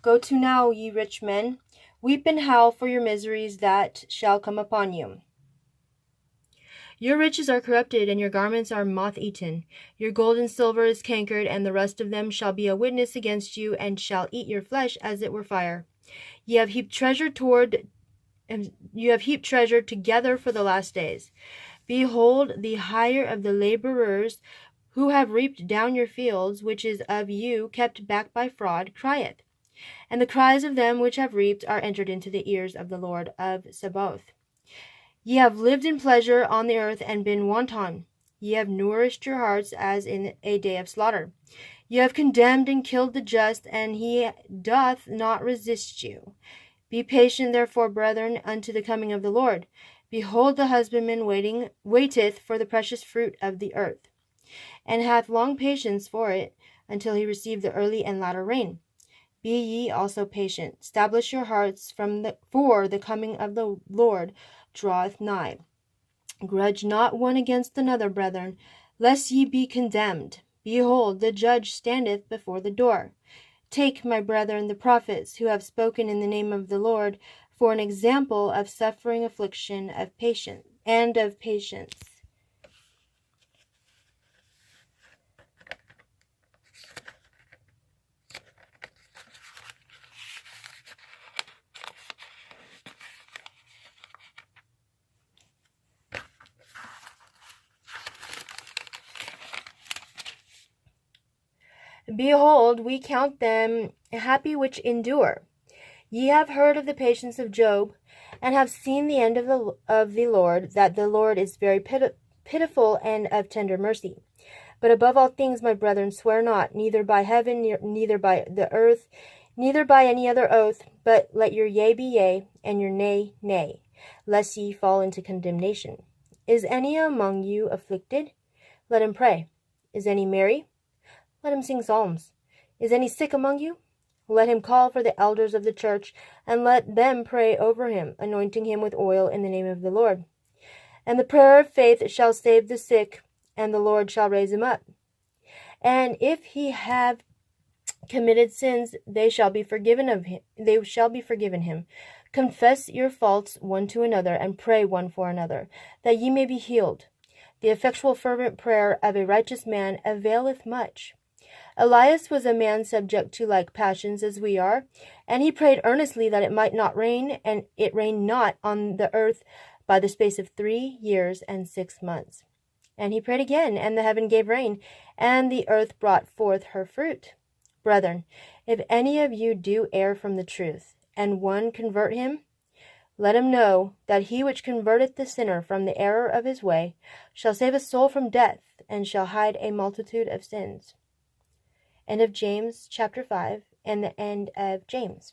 Go to now, ye rich men, weep and howl for your miseries that shall come upon you. Your riches are corrupted, and your garments are moth-eaten. Your gold and silver is cankered, and the rust of them shall be a witness against you, and shall eat your flesh as it were fire. Ye have heaped treasure together for the last days. Behold, the hire of the laborers who have reaped down your fields, which is of you kept back by fraud, crieth. And the cries of them which have reaped are entered into the ears of the Lord of Sabaoth. Ye have lived in pleasure on the earth and been wanton. Ye have nourished your hearts as in a day of slaughter. Ye have condemned and killed the just, and he doth not resist you. Be patient, therefore, brethren, unto the coming of the Lord. Behold, the husbandman waiteth for the precious fruit of the earth, and hath long patience for it, until he receive the early and latter rain. Be ye also patient. Establish your hearts, for the coming of the Lord draweth nigh. Grudge not one against another, brethren, lest ye be condemned. Behold, the judge standeth before the door. Take, my brethren, the prophets, who have spoken in the name of the Lord, for an example of suffering, affliction, of patience. Behold, we count them happy which endure. Ye have heard of the patience of Job, and have seen the end of the Lord, that the Lord is very pitiful and of tender mercy. But above all things, my brethren, swear not, neither by heaven, neither by the earth, neither by any other oath, but let your yea be yea, and your nay, nay, lest ye fall into condemnation. Is any among you afflicted? Let him pray. Is any merry? Let him sing psalms. Is any sick among you? Let him call for the elders of the church, and let them pray over him, anointing him with oil in the name of the Lord. And the prayer of faith shall save the sick, and the Lord shall raise him up. And if he have committed sins, they shall be forgiven him. Confess your faults one to another, and pray one for another, that ye may be healed. The effectual fervent prayer of a righteous man availeth much. Elias was a man subject to like passions as we are, and he prayed earnestly that it might not rain, and it rained not on the earth by the space of 3 years and 6 months. And he prayed again, and the heaven gave rain, and the earth brought forth her fruit. Brethren, if any of you do err from the truth, and one convert him, let him know that he which converteth the sinner from the error of his way shall save a soul from death, and shall hide a multitude of sins. End of James chapter 5, and the end of James.